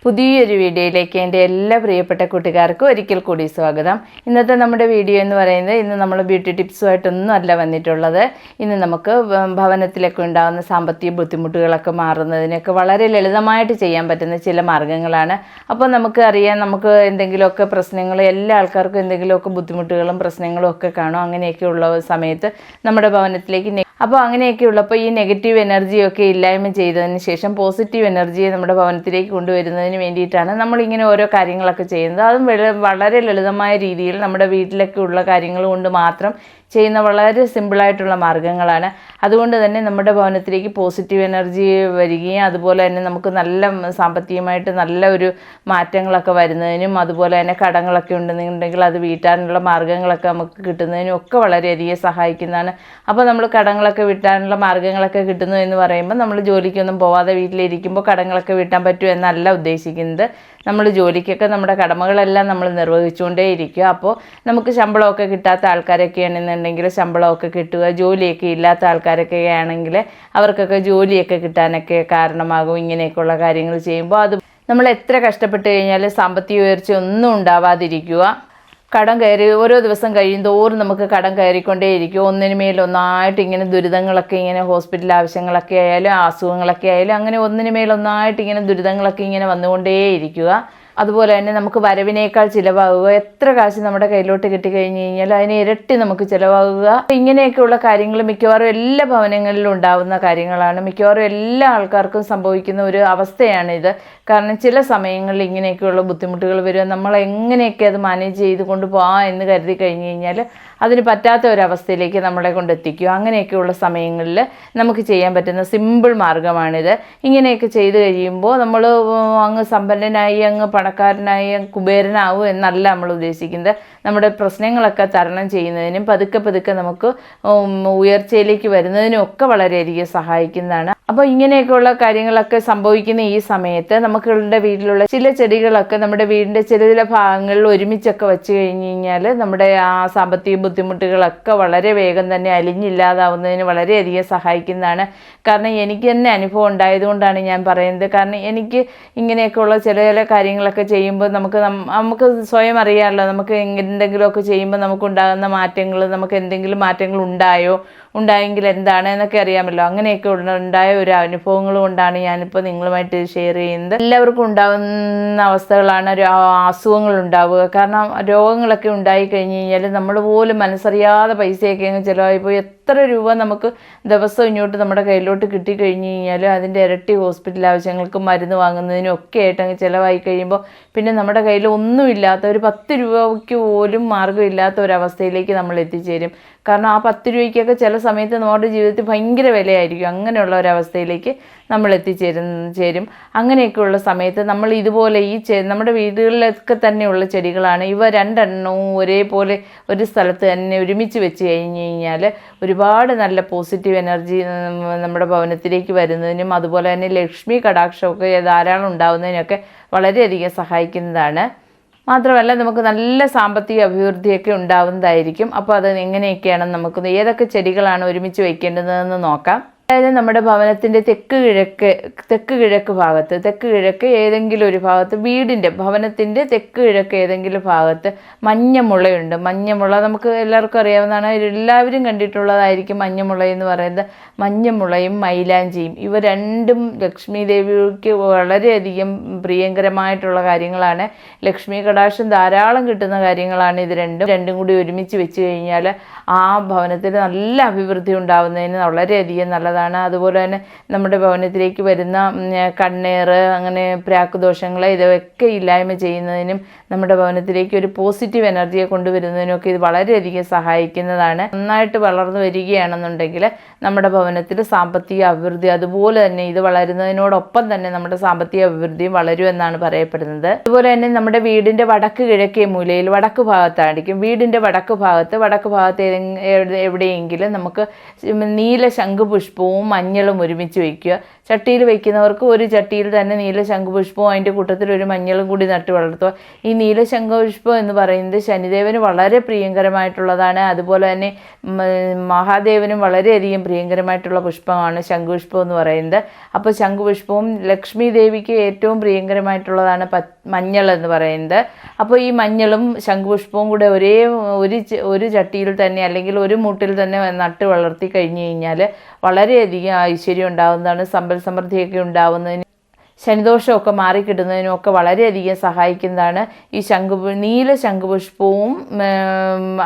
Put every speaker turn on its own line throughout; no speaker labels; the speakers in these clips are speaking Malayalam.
പുതിയൊരു വീഡിയോയിലേക്ക് എൻ്റെ എല്ലാ പ്രിയപ്പെട്ട കൂട്ടുകാർക്കും ഒരിക്കൽ കൂടി സ്വാഗതം. ഇന്നത്തെ നമ്മുടെ വീഡിയോ എന്ന് പറയുന്നത് ഇന്ന് നമ്മൾ ബ്യൂട്ടി ടിപ്സുമായിട്ടൊന്നും അല്ല വന്നിട്ടുള്ളത്. ഇന്ന് നമുക്ക് ഭവനത്തിലൊക്കെ ഉണ്ടാകുന്ന സാമ്പത്തിക ബുദ്ധിമുട്ടുകളൊക്കെ മാറുന്നതിനൊക്കെ വളരെ ലളിതമായിട്ട് ചെയ്യാൻ പറ്റുന്ന ചില മാർഗ്ഗങ്ങളാണ്. അപ്പോൾ നമുക്ക് അറിയാം, നമുക്ക് എന്തെങ്കിലുമൊക്കെ പ്രശ്നങ്ങൾ, എല്ലാ ആൾക്കാർക്കും എന്തെങ്കിലുമൊക്കെ ബുദ്ധിമുട്ടുകളും പ്രശ്നങ്ങളും ഒക്കെ കാണും. അങ്ങനെയൊക്കെ ഉള്ള സമയത്ത് നമ്മുടെ ഭവനത്തിലേക്ക് അപ്പോൾ അങ്ങനെയൊക്കെ ഉള്ളപ്പോൾ ഈ നെഗറ്റീവ് എനർജിയൊക്കെ ഇല്ലായ്മ ചെയ്തതിന് ശേഷം പോസിറ്റീവ് എനർജിയെ നമ്മുടെ ഭവനത്തിലേക്ക് കൊണ്ടുവരുന്നതിന് വേണ്ടിയിട്ടാണ് നമ്മളിങ്ങനെ ഓരോ കാര്യങ്ങളൊക്കെ ചെയ്യുന്നത്. അതും വളരെ ലളിതമായ രീതിയിൽ നമ്മുടെ വീട്ടിലൊക്കെ ഉള്ള കാര്യങ്ങൾ കൊണ്ട് മാത്രം ചെയ്യുന്ന വളരെ സിമ്പിളായിട്ടുള്ള മാർഗ്ഗങ്ങളാണ്. അതുകൊണ്ട് തന്നെ നമ്മുടെ ഭവനത്തിലേക്ക് പോസിറ്റീവ് എനർജി വരികയും അതുപോലെ തന്നെ നമുക്ക് നല്ല സാമ്പത്തികമായിട്ട് നല്ല ഒരു മാറ്റങ്ങളൊക്കെ വരുന്നതിനും അതുപോലെ തന്നെ കടങ്ങളൊക്കെ ഉണ്ടെന്നുണ്ടെങ്കിൽ അത് വീട്ടാനുള്ള മാർഗ്ഗങ്ങളൊക്കെ നമുക്ക് കിട്ടുന്നതിനും ഒക്കെ വളരെയധികം സഹായിക്കുന്നതാണ്. അപ്പോൾ നമ്മൾ കടങ്ങളൊക്കെ വീട്ടാനുള്ള മാർഗ്ഗങ്ങളൊക്കെ കിട്ടുന്നു എന്ന് പറയുമ്പോൾ നമ്മൾ ജോലിക്കൊന്നും പോവാതെ വീട്ടിലിരിക്കുമ്പോൾ കടങ്ങളൊക്കെ വീട്ടാൻ പറ്റും എന്നല്ല ഉദ്ദേശിക്കുന്നത്. നമ്മൾ ജോലിക്കൊക്കെ നമ്മുടെ കടമകളെല്ലാം നമ്മൾ നിർവഹിച്ചുകൊണ്ടേ ഇരിക്കുക. അപ്പോൾ നമുക്ക് ശമ്പളമൊക്കെ കിട്ടാത്ത ആൾക്കാരൊക്കെ ആണെന്നുണ്ടെങ്കിൽ ശമ്പളമൊക്കെ കിട്ടുക, ജോലിയൊക്കെ ഇല്ലാത്ത ആൾക്കാരൊക്കെ ആണെങ്കിൽ അവർക്കൊക്കെ ജോലിയൊക്കെ കിട്ടാനൊക്കെ കാരണമാകും ഇങ്ങനെയൊക്കെയുള്ള കാര്യങ്ങൾ ചെയ്യുമ്പോൾ. അത് നമ്മൾ എത്ര കഷ്ടപ്പെട്ട് കഴിഞ്ഞാൽ സാമ്പത്തിക ഉയർച്ച ഒന്നും ഉണ്ടാവാതിരിക്കുക. കടം കയറി ഓരോ ദിവസം കഴിയുന്തോറും നമുക്ക് കടം കയറിക്കൊണ്ടേയിരിക്കും. ഒന്നിനു മേലൊന്നായിട്ട് ഇങ്ങനെ ദുരിതങ്ങളൊക്കെ, ഇങ്ങനെ ഹോസ്പിറ്റൽ ആവശ്യങ്ങളൊക്കെ ആയാലും അസുഖങ്ങളൊക്കെ ആയാലും അങ്ങനെ ഒന്നിനു മേലൊന്നായിട്ട് ഇങ്ങനെ ദുരിതങ്ങളൊക്കെ ഇങ്ങനെ വന്നുകൊണ്ടേയിരിക്കുക. അതുപോലെ തന്നെ നമുക്ക് വരവിനേക്കാൾ ചിലവാകുക. എത്ര കാശ് നമ്മുടെ കയ്യിലോട്ട് കിട്ടിക്കഴിഞ്ഞ് കഴിഞ്ഞാൽ അതിന് ഇരട്ടി നമുക്ക് ചിലവാകുക. ഇങ്ങനെയൊക്കെയുള്ള കാര്യങ്ങൾ മിക്കവാറും എല്ലാ ഭവനങ്ങളിലും ഉണ്ടാകുന്ന കാര്യങ്ങളാണ്. മിക്കവാറും എല്ലാ ആൾക്കാർക്കും സംഭവിക്കുന്ന ഒരു അവസ്ഥയാണിത്. കാരണം ചില സമയങ്ങളിൽ ഇങ്ങനെയൊക്കെയുള്ള ബുദ്ധിമുട്ടുകൾ വരും. നമ്മൾ എങ്ങനെയൊക്കെ അത് മാനേജ് ചെയ്ത് കൊണ്ടുപോകാം എന്ന് കരുതി കഴിഞ്ഞ് കഴിഞ്ഞാൽ അതിന് പറ്റാത്ത ഒരവസ്ഥയിലേക്ക് നമ്മളെ കൊണ്ടെത്തിക്കും. അങ്ങനെയൊക്കെയുള്ള സമയങ്ങളിൽ നമുക്ക് ചെയ്യാൻ പറ്റുന്ന സിമ്പിൾ മാർഗ്ഗമാണിത്. ഇങ്ങനെയൊക്കെ ചെയ്ത് കഴിയുമ്പോൾ നമ്മൾ അങ്ങ് സമ്പന്നനായി, അങ്ങ് പണക്കാരനായി, കുബേരനാവും എന്നല്ല നമ്മൾ ഉദ്ദേശിക്കുന്നത്. നമ്മുടെ പ്രശ്നങ്ങളൊക്കെ തരണം ചെയ്യുന്നതിനും പതുക്കെ പതുക്കെ നമുക്ക് ഉയർച്ചയിലേക്ക് വരുന്നതിനും ഒക്കെ വളരെയധികം സഹായിക്കുന്നതാണ്. അപ്പോൾ ഇങ്ങനെയൊക്കെയുള്ള കാര്യങ്ങളൊക്കെ സംഭവിക്കുന്ന ഈ സമയത്ത് നമുക്കുള്ള വീട്ടിലുള്ള ചില ചെടികളൊക്കെ നമ്മുടെ വീടിൻ്റെ ചില ഭാഗങ്ങളിൽ ഒരുമിച്ചൊക്കെ വെച്ച് കഴിഞ്ഞ് കഴിഞ്ഞാൽ നമ്മുടെ ആ സാമ്പത്തിക ബുദ്ധിമുട്ടുകളൊക്കെ വളരെ വേഗം തന്നെ അലിഞ്ഞില്ലാതാവുന്നതിന് വളരെയധികം സഹായിക്കുന്നതാണ്. കാരണം എനിക്ക് തന്നെ അനുഭവം ഉണ്ടായതുകൊണ്ടാണ് ഞാൻ പറയുന്നത്. കാരണം എനിക്ക് ഇങ്ങനെയൊക്കെയുള്ള ചില കാര്യങ്ങളൊക്കെ ചെയ്യുമ്പോൾ നമുക്ക് സ്വയം അറിയാമല്ലോ, നമുക്ക് എന്തെങ്കിലുമൊക്കെ ചെയ്യുമ്പോൾ നമുക്കുണ്ടാകുന്ന മാറ്റങ്ങൾ, നമുക്ക് എന്തെങ്കിലും മാറ്റങ്ങൾ ഉണ്ടായെങ്കിൽ എന്താണ് എന്നൊക്കെ അറിയാമല്ലോ. അങ്ങനെയൊക്കെ ഉണ്ടായ ഒരു അനുഭവങ്ങൾ കൊണ്ടാണ് ഞാനിപ്പോൾ നിങ്ങളുമായിട്ട് ഷെയർ ചെയ്യുന്നത്. എല്ലാവർക്കും ഉണ്ടാകുന്ന അവസ്ഥകളാണ് അസുഖങ്ങൾ ഉണ്ടാവുക. കാരണം രോഗങ്ങളൊക്കെ ഉണ്ടായി കഴിഞ്ഞ് കഴിഞ്ഞാൽ നമ്മൾ പോലും മനസ്സറിയാതെ പൈസയൊക്കെ അങ്ങ് ചിലവായിപ്പോയി. എത്ര രൂപ നമുക്ക് ദിവസം ഇങ്ങോട്ട് നമ്മുടെ കയ്യിലോട്ട് കിട്ടിക്കഴിഞ്ഞ് കഴിഞ്ഞാൽ അതിൻ്റെ ഇരട്ടി ഹോസ്പിറ്റൽ ആവശ്യങ്ങൾക്കും മരുന്ന് വാങ്ങുന്നതിനും ഒക്കെ ആയിട്ട് അങ്ങ് ചിലവായി കഴിയുമ്പോൾ പിന്നെ നമ്മുടെ കയ്യിൽ ഒന്നുമില്ലാത്ത, ഒരു 10 രൂപയ്ക്ക് പോലും മാർഗ്ഗമില്ലാത്ത ഒരവസ്ഥയിലേക്ക് നമ്മൾ എത്തിച്ചേരും. കാരണം ആ 10 രൂപയ്ക്കൊക്കെ ചില സമയത്ത് നമ്മുടെ ജീവിതത്തിൽ ഭയങ്കര വിലയായിരിക്കും. അങ്ങനെയുള്ള ഒരവസ്ഥയിലേക്ക് നമ്മൾ ചേരും. അങ്ങനെയൊക്കെയുള്ള സമയത്ത് നമ്മൾ ഇതുപോലെ നമ്മുടെ വീടുകളിലൊക്കെ തന്നെയുള്ള ചെടികളാണ് ഇവ. 2 എണ്ണവും ഒരേപോലെ ഒരു സ്ഥലത്ത് തന്നെ ഒരുമിച്ച് വെച്ച് കഴിഞ്ഞ് കഴിഞ്ഞാൽ ഒരുപാട് നല്ല പോസിറ്റീവ് എനർജി നമ്മുടെ ഭവനത്തിലേക്ക് വരുന്നതിനും അതുപോലെ തന്നെ ലക്ഷ്മി കടാക്ഷമൊക്കെ ധാരാളം ഉണ്ടാകുന്നതിനൊക്കെ വളരെയധികം സഹായിക്കുന്നതാണ്. മാത്രമല്ല നമുക്ക് നല്ല സാമ്പത്തിക അഭിവൃദ്ധിയൊക്കെ ഉണ്ടാവുന്നതായിരിക്കും. അപ്പോൾ അത് എങ്ങനെയൊക്കെയാണെന്ന് നമുക്ക് ഏതൊക്കെ ചെടികളാണ് ഒരുമിച്ച് വയ്ക്കേണ്ടതെന്ന് നോക്കാം. അതായത് നമ്മുടെ ഭവനത്തിൻ്റെ തെക്ക് കിഴക്ക് ഏതെങ്കിലും ഒരു ഭാഗത്ത്, ഭവനത്തിൻ്റെ തെക്ക് കിഴക്ക് ഏതെങ്കിലും ഭാഗത്ത് മഞ്ഞമുളയുണ്ട്. മഞ്ഞമുള നമുക്ക് എല്ലാവർക്കും അറിയാവുന്നതാണ്, എല്ലാവരും കണ്ടിട്ടുള്ളതായിരിക്കും മഞ്ഞമുള എന്ന് പറയുന്നത്. മഞ്ഞമുളയും മൈലാഞ്ചിയും ഇവ രണ്ടും ലക്ഷ്മി ദേവിക്ക് വളരെയധികം പ്രിയങ്കരമായിട്ടുള്ള കാര്യങ്ങളാണ്. ലക്ഷ്മി കടാക്ഷം ധാരാളം കിട്ടുന്ന കാര്യങ്ങളാണ് ഇത് രണ്ടും കൂടി ഒരുമിച്ച് വെച്ച് കഴിഞ്ഞാൽ ആ ഭവനത്തിൽ നല്ല അഭിവൃദ്ധി ഉണ്ടാവുന്നതിന് വളരെയധികം നല്ലതാണ്. അതുപോലെ തന്നെ നമ്മുടെ ഭവനത്തിലേക്ക് വരുന്ന കണ്ണേറ്, അങ്ങനെ പ്രാക്കുദോഷങ്ങൾ ഇതൊക്കെ ഇല്ലായ്മ ചെയ്യുന്നതിനും നമ്മുടെ ഭവനത്തിലേക്ക് ഒരു പോസിറ്റീവ് എനർജിയെ കൊണ്ടുവരുന്നതിനും ഒക്കെ ഇത് വളരെയധികം സഹായിക്കുന്നതാണ്. നന്നായിട്ട് വളർന്നു വരികയാണെന്നുണ്ടെങ്കിൽ നമ്മുടെ ഭവനത്തിൽ സാമ്പത്തിക അഭിവൃദ്ധി അതുപോലെ തന്നെ ഇത് വളരുന്നതിനോടൊപ്പം തന്നെ നമ്മുടെ സാമ്പത്തിക അഭിവൃദ്ധിയും വളരുമെന്നാണ് പറയപ്പെടുന്നത്. അതുപോലെ തന്നെ നമ്മുടെ വീടിൻ്റെ വടക്ക് കിഴക്കേ മൂലയിൽ വടക്ക് ഭാഗത്തായിരിക്കും. വീടിൻ്റെ വടക്ക് ഭാഗത്ത് എവിടെയെങ്കിലും നമുക്ക് നീല ശംഖുപുഷ്പവും ശംഖുപുഷ്പവും മഞ്ഞളും ഒരുമിച്ച് വയ്ക്കുക. ചട്ടിയിൽ വയ്ക്കുന്നവർക്ക് ഒരു ചട്ടിയിൽ തന്നെ നീല ശംഖുപുഷ്പവും അതിൻ്റെ കൂട്ടത്തിൽ ഒരു മഞ്ഞളും കൂടി നട്ട് വളർത്തുക. ഈ നീല ശംഖുപുഷ്പം എന്ന് പറയുന്നത് ശനിദേവന് വളരെ പ്രിയങ്കരമായിട്ടുള്ളതാണ്. അതുപോലെ തന്നെ മഹാദേവനും വളരെയധികം പ്രിയങ്കരമായിട്ടുള്ള പുഷ്പമാണ് ശംഖുപുഷ്പം എന്ന് പറയുന്നത്. അപ്പോൾ ശംഖുപുഷ്പവും ലക്ഷ്മി ദേവിക്ക് ഏറ്റവും പ്രിയങ്കരമായിട്ടുള്ളതാണ് മഞ്ഞൾ എന്ന് പറയുന്നത്. അപ്പോൾ ഈ മഞ്ഞളും ശംഖുപുഷ്പവും കൂടെ ഒരു ചട്ടിയിൽ തന്നെ അല്ലെങ്കിൽ ഒരു മൂട്ടിൽ തന്നെ നട്ട് വളർത്തി കഴിഞ്ഞു കഴിഞ്ഞാൽ വളരെയധികം ഐശ്വര്യം ഉണ്ടാകുന്നതാണ്. സമ്പൽ സമൃദ്ധിയൊക്കെ ഉണ്ടാവുന്നതിന്, ശനിദോഷമൊക്കെ മാറിക്കിട്ടുന്നതിനുമൊക്കെ വളരെയധികം സഹായിക്കുന്നതാണ് ഈ നീല ശംഖുപുഷ്പവും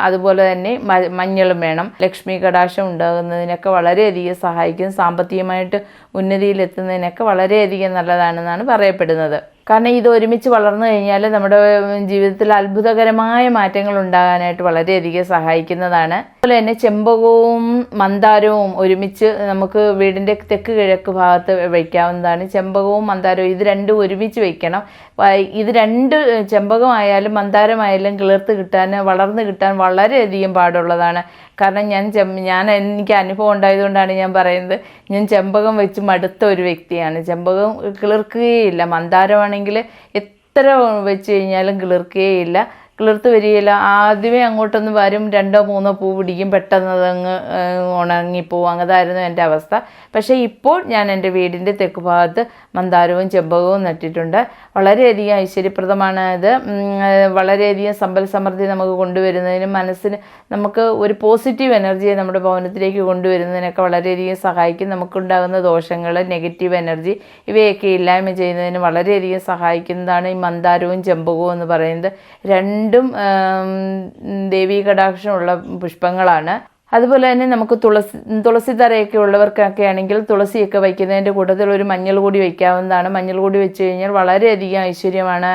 അതുപോലെ തന്നെ മഞ്ഞളും വേണം. ലക്ഷ്മി കടാക്ഷം ഉണ്ടാകുന്നതിനൊക്കെ വളരെയധികം സഹായിക്കും. സാമ്പത്തികമായിട്ട് ഉന്നതിയിലെത്തുന്നതിനൊക്കെ വളരെയധികം നല്ലതാണെന്നാണ് പറയപ്പെടുന്നത്. കാരണം ഇത് ഒരുമിച്ച് വളർന്നു കഴിഞ്ഞാൽ നമ്മുടെ ജീവിതത്തിൽ അത്ഭുതകരമായ മാറ്റങ്ങൾ ഉണ്ടാകാനായിട്ട് വളരെയധികം സഹായിക്കുന്നതാണ്. അതുപോലെ തന്നെ ചെമ്പകവും മന്ദാരവും ഒരുമിച്ച് നമുക്ക് വീടിൻ്റെ തെക്ക് കിഴക്ക് ഭാഗത്ത് വയ്ക്കാവുന്നതാണ്. ചെമ്പകവും മന്ദാരവും ഇത് രണ്ടും ഒരുമിച്ച് വയ്ക്കണം. ഇത് രണ്ട് ചെമ്പകമായാലും മന്ദാരമായാലും കിളിർത്ത് കിട്ടാൻ, വളർന്ന് കിട്ടാൻ വളരെയധികം പാടുള്ളതാണ്. കാരണം എനിക്ക് അനുഭവം ഉണ്ടായതുകൊണ്ടാണ് ഞാൻ പറയുന്നത്. ഞാൻ ചെമ്പകം വെച്ച് മടുത്ത ഒരു വ്യക്തിയാണ്. ചെമ്പകം കിളിർക്കുകയില്ല. മന്ദാരമാണെങ്കിൽ എത്ര വെച്ച് കഴിഞ്ഞാലും കിളിർക്കുകയില്ല, കിളിർത്ത് വരികയില്ല. ആദ്യമേ അങ്ങോട്ടൊന്ന് വരും, 2-3 പൂ പിടിക്കും, പെട്ടെന്ന് അതങ്ങ് ഉണങ്ങിപ്പോവും. അങ്ങതായിരുന്നു എൻ്റെ അവസ്ഥ. പക്ഷേ ഇപ്പോൾ ഞാൻ എൻ്റെ വീടിൻ്റെ തെക്ക് ഭാഗത്ത് മന്ദാരവും ചെമ്പകവും നട്ടിട്ടുണ്ട്. വളരെയധികം ഐശ്വര്യപ്രദമാണ് ഇത്. വളരെയധികം സമ്പൽ സമൃദ്ധി നമുക്ക് കൊണ്ടുവരുന്നതിനും മനസ്സിന് നമുക്ക് ഒരു പോസിറ്റീവ് എനർജിയെ നമ്മുടെ ഭവനത്തിലേക്ക് കൊണ്ടുവരുന്നതിനൊക്കെ വളരെയധികം സഹായിക്കും. നമുക്കുണ്ടാകുന്ന ദോഷങ്ങൾ, നെഗറ്റീവ് എനർജി ഇവയൊക്കെ ഇല്ലായ്മ ചെയ്യുന്നതിന് വളരെയധികം സഹായിക്കുന്നതാണ് ഈ മന്ദാരവും ചെമ്പകവും എന്ന് പറയുന്നത്. രണ്ടും ദേവീ കടാക്ഷമുള്ള പുഷ്പങ്ങളാണ്. അതുപോലെ തന്നെ നമുക്ക് തുളസി തറയൊക്കെ ഉള്ളവർക്കൊക്കെ ആണെങ്കിൽ തുളസിയൊക്കെ വയ്ക്കുന്നതിൻ്റെ കൂട്ടത്തിൽ ഒരു മഞ്ഞൾ കൂടി വയ്ക്കാവുന്നതാണ്. മഞ്ഞൾ കൂടി വെച്ച് കഴിഞ്ഞാൽ വളരെയധികം ഐശ്വര്യമാണ്.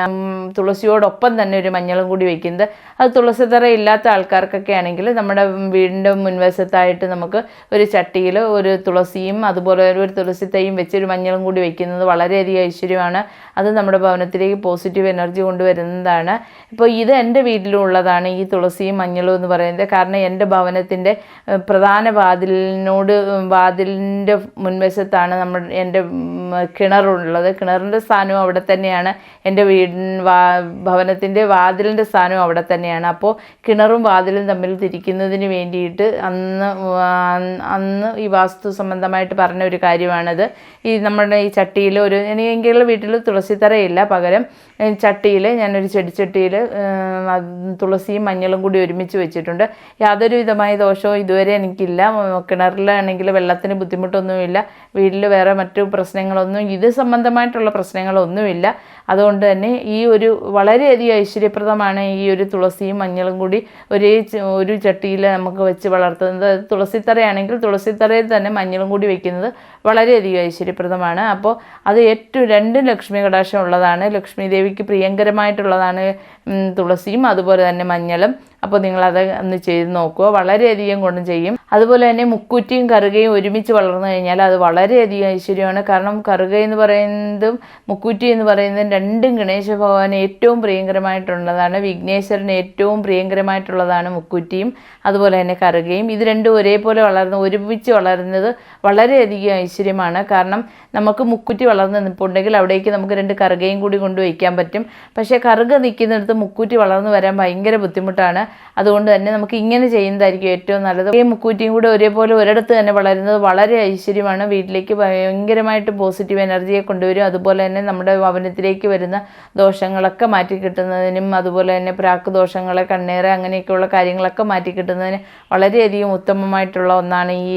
തുളസിയോടൊപ്പം തന്നെ ഒരു മഞ്ഞളും കൂടി വയ്ക്കുന്നത്. അത് തുളസി തറ ഇല്ലാത്ത ആൾക്കാർക്കൊക്കെ ആണെങ്കിൽ നമ്മുടെ വീടിൻ്റെ മുൻവശത്തായിട്ട് നമുക്ക് ഒരു ചട്ടിയിൽ ഒരു തുളസിയും അതുപോലെ ഒരു തുളസി തൈയും വെച്ച് ഒരു മഞ്ഞളും കൂടി വയ്ക്കുന്നത് വളരെയധികം ഐശ്വര്യമാണ്. അത് നമ്മുടെ ഭവനത്തിലേക്ക് പോസിറ്റീവ് എനർജി കൊണ്ടുവരുന്നതാണ്. ഇപ്പോൾ ഇത് എൻ്റെ വീട്ടിലും ഉള്ളതാണ്, ഈ തുളസിയും മഞ്ഞളും എന്ന് പറയുന്നത്. കാരണം എൻ്റെ ഭവനത്തിൻ്റെ പ്രധാന വാതിലിൻ്റെ മുൻവശത്താണ് എൻ്റെ കിണറുള്ളത്. കിണറിൻ്റെ സ്ഥാനവും അവിടെ തന്നെയാണ്. എൻ്റെ ഭവനത്തിൻ്റെ വാതിലിൻ്റെ സ്ഥാനവും അവിടെ തന്നെയാണ്. അപ്പോൾ കിണറും വാതിലും തമ്മിൽ തിരിക്കുന്നതിന് വേണ്ടിയിട്ട് അന്ന് ഈ വാസ്തു സംബന്ധമായിട്ട് പറഞ്ഞ ഒരു കാര്യമാണത്. നമ്മുടെ ഈ ചട്ടിയിൽ എനിക്കെങ്കിലും വീട്ടിൽ തുളസിത്തറയില്ല, പകരം ചട്ടിയിൽ ഞാനൊരു ചെടിച്ചട്ടിയിൽ തുളസിയും മഞ്ഞളും കൂടി ഒരുമിച്ച് വെച്ചിട്ടുണ്ട്. യാതൊരു വിധമായ ദോഷവും ഇതുവരെ എനിക്കില്ല. കിണറിലാണെങ്കിൽ വെള്ളത്തിന് ബുദ്ധിമുട്ടൊന്നുമില്ല. വീട്ടിൽ വേറെ മറ്റു പ്രശ്നങ്ങളൊന്നും, ഇത് സംബന്ധമായിട്ടുള്ള പ്രശ്നങ്ങളൊന്നുമില്ല. അതുകൊണ്ട് തന്നെ ഈ വളരെയധികം ഐശ്വര്യപ്രദമാണ് ഈ ഒരു തുളസിയും മഞ്ഞളും കൂടി ഒരു ചട്ടിയിൽ നമുക്ക് വെച്ച് വളർത്തുന്നത്. തുളസിത്തറയാണെങ്കിൽ തുളസിത്തറയിൽ തന്നെ മഞ്ഞളും കൂടി വെക്കുന്നത് വളരെയധികം ഐശ്വര്യപ്രദമാണ്. അപ്പോൾ അത് രണ്ടും ലക്ഷ്മി കടാക്ഷം ഉള്ളതാണ്. ലക്ഷ്മി ദേവിക്ക് പ്രിയങ്കരമായിട്ടുള്ളതാണ് തുളസിയും അതുപോലെ തന്നെ മഞ്ഞളും. അപ്പോൾ നിങ്ങളത് ഒന്ന് ചെയ്ത് നോക്കുക, വളരെയധികം ഗുണം ചെയ്യും. അതുപോലെ തന്നെ മുക്കൂറ്റിയും കറുകയും ഒരുമിച്ച് വളർന്നു കഴിഞ്ഞാൽ അത് വളരെയധികം ഐശ്വര്യമാണ്. കാരണം കറുക എന്ന് പറയുന്നതും മുക്കൂറ്റി എന്ന് പറയുന്നതും രണ്ടും ഗണേശ ഭഗവാന് ഏറ്റവും പ്രിയങ്കരമായിട്ടുള്ളതാണ്. വിഘ്നേശ്വരന് ഏറ്റവും പ്രിയങ്കരമായിട്ടുള്ളതാണ് മുക്കൂറ്റിയും അതുപോലെ തന്നെ കറുകയും. ഇത് രണ്ടും ഒരേപോലെ ഒരുമിച്ച് വളരുന്നത് വളരെയധികം ഐശ്വര്യമാണ്. കാരണം നമുക്ക് മുക്കൂറ്റി വളർന്ന് നിൽപ്പുണ്ടെങ്കിൽ അവിടേക്ക് നമുക്ക് 2 കറുകയും കൂടി കൊണ്ടുവയ്ക്കാൻ പറ്റും. പക്ഷേ കറുക നിൽക്കുന്നിടത്ത് മുക്കൂറ്റി വളർന്നു വരാൻ ഭയങ്കര ബുദ്ധിമുട്ടാണ്. അതുകൊണ്ട് തന്നെ നമുക്ക് ഇങ്ങനെ ചെയ്യുന്നതായിരിക്കും ഏറ്റവും നല്ലത്. ഈ മുക്കൂറ്റിയും കൂടെ ഒരേപോലെ ഒരിടത്ത് തന്നെ വളരുന്നത് വളരെ ഐശ്വര്യമാണ്. വീട്ടിലേക്ക് ഭയങ്കരമായിട്ട് പോസിറ്റീവ് എനർജിയെ കൊണ്ടുവരും. അതുപോലെ തന്നെ നമ്മുടെ ഭവനത്തിലേക്ക് വരുന്ന ദോഷങ്ങളൊക്കെ മാറ്റിക്കിട്ടുന്നതിനും അതുപോലെ തന്നെ പ്രാക്ക് ദോഷങ്ങളെ, കണ്ണേറ്, അങ്ങനെയൊക്കെയുള്ള കാര്യങ്ങളൊക്കെ മാറ്റിക്കിട്ടുന്നതിന് വളരെയധികം ഉത്തമമായിട്ടുള്ള ഒന്നാണ് ഈ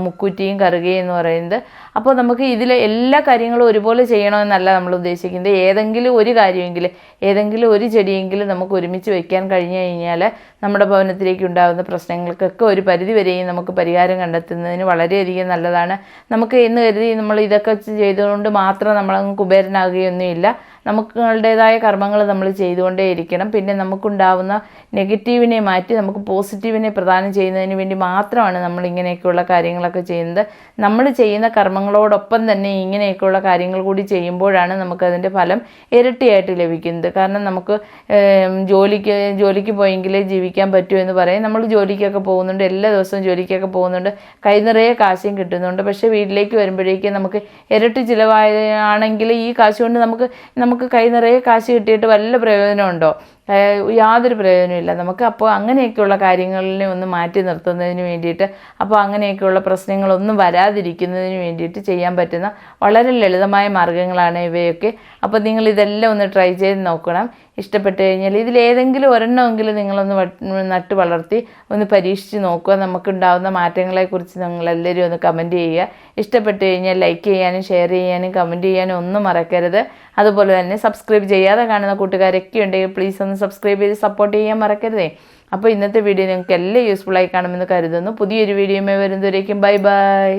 മുക്കൂറ്റിയും കറുകയും എന്ന് പറയുന്നത്. അപ്പോൾ നമുക്ക് ഇതിലെ എല്ലാ കാര്യങ്ങളും ഒരുപോലെ ചെയ്യണമെന്നല്ല നമ്മൾ ഉദ്ദേശിക്കുന്നത്. ഏതെങ്കിലും ഒരു കാര്യമെങ്കിലും, ഏതെങ്കിലും ഒരു ചെടിയെങ്കിലും നമുക്ക് ഒരുമിച്ച് വയ്ക്കാൻ കഴിഞ്ഞു കഴിഞ്ഞാൽ നമ്മുടെ ഭവനത്തിലേക്ക് ഉണ്ടാകുന്ന പ്രശ്നങ്ങൾക്കൊക്കെ ഒരു പരിധി വരെയും നമുക്ക് പരിഹാരം കണ്ടെത്തുന്നതിന് വളരെയധികം നല്ലതാണ്. നമുക്ക് എന്ന് കരുതി നമ്മൾ ഇതൊക്കെ ചെയ്തുകൊണ്ട് മാത്രം നമ്മളങ്ങ് കുബേരനാകുകയൊന്നുമില്ല. നമുക്കുടേതായ കർമ്മങ്ങൾ നമ്മൾ ചെയ്തുകൊണ്ടേയിരിക്കണം. പിന്നെ നമുക്കുണ്ടാവുന്ന നെഗറ്റീവിനെ മാറ്റി നമുക്ക് പോസിറ്റീവിനെ പ്രദാനം ചെയ്യുന്നതിന് വേണ്ടി മാത്രമാണ് നമ്മൾ ഇങ്ങനെയൊക്കെയുള്ള കാര്യങ്ങളൊക്കെ ചെയ്യുന്നത്. നമ്മൾ ചെയ്യുന്ന കർമ്മങ്ങളോടൊപ്പം തന്നെ ഇങ്ങനെയൊക്കെയുള്ള കാര്യങ്ങൾ കൂടി ചെയ്യുമ്പോഴാണ് നമുക്കതിൻ്റെ ഫലം ഇരട്ടിയായിട്ട് ലഭിക്കുന്നത്. കാരണം നമുക്ക് ജോലിക്ക് പോയെങ്കിലേ ജീവിക്കാൻ പറ്റൂ എന്ന് പറയും. നമ്മൾ ജോലിക്കൊക്കെ പോകുന്നുണ്ട്, എല്ലാ ദിവസവും ജോലിക്കൊക്കെ പോകുന്നുണ്ട്, കൈ നിറയെ കാശും കിട്ടുന്നുണ്ട്. പക്ഷേ വീട്ടിലേക്ക് വരുമ്പോഴേക്കും നമുക്ക് ഇരട്ടി ചിലവാണെങ്കിൽ ഈ കാശ് കൊണ്ട് നമുക്ക് കൈ നിറയെ കാശ് കിട്ടിയിട്ട് വല്ല പ്രയോജനമുണ്ടോ? യാതൊരു പ്രയോജനമില്ല നമുക്ക്. അപ്പോൾ അങ്ങനെയൊക്കെയുള്ള കാര്യങ്ങളിനെ ഒന്ന് മാറ്റി നിർത്തുന്നതിന് വേണ്ടിയിട്ട്, അപ്പോൾ അങ്ങനെയൊക്കെയുള്ള പ്രശ്നങ്ങളൊന്നും വരാതിരിക്കുന്നതിന് വേണ്ടിയിട്ട് ചെയ്യാൻ പറ്റുന്ന വളരെ ലളിതമായ മാർഗ്ഗങ്ങളാണ് ഇവയൊക്കെ. അപ്പോൾ നിങ്ങൾ ഇതെല്ലാം ഒന്ന് ട്രൈ ചെയ്ത് നോക്കണം. ഇഷ്ടപ്പെട്ട് കഴിഞ്ഞാൽ ഇതിലേതെങ്കിലും ഒരെണ്ണമെങ്കിലും നിങ്ങളൊന്ന് നട്ട് വളർത്തി ഒന്ന് പരീക്ഷിച്ച് നോക്കുക. നമുക്കുണ്ടാകുന്ന മാറ്റങ്ങളെക്കുറിച്ച് നിങ്ങളെല്ലാവരും ഒന്ന് കമൻറ്റ് ചെയ്യുക. ഇഷ്ടപ്പെട്ട് കഴിഞ്ഞാൽ ലൈക്ക് ചെയ്യാനും ഷെയർ ചെയ്യാനും കമൻറ്റ് ചെയ്യാനും ഒന്നും മറക്കരുത്. അതുപോലെ തന്നെ സബ്സ്ക്രൈബ് ചെയ്യാതെ കാണുന്ന കൂട്ടുകാരൊക്കെ ഉണ്ടെങ്കിൽ പ്ലീസ് ഒന്ന് സബ്സ്ക്രൈബ് ചെയ്ത് സപ്പോർട്ട് ചെയ്യാൻ മറക്കരുതേ. അപ്പോൾ ഇന്നത്തെ വീഡിയോ നിങ്ങൾക്ക് എല്ലാം യൂസ്ഫുള്ളായി കാണുമെന്ന് കരുതുന്നു. പുതിയൊരു വീഡിയോയുമായി വരുന്നവരേക്കും ബൈ ബൈ.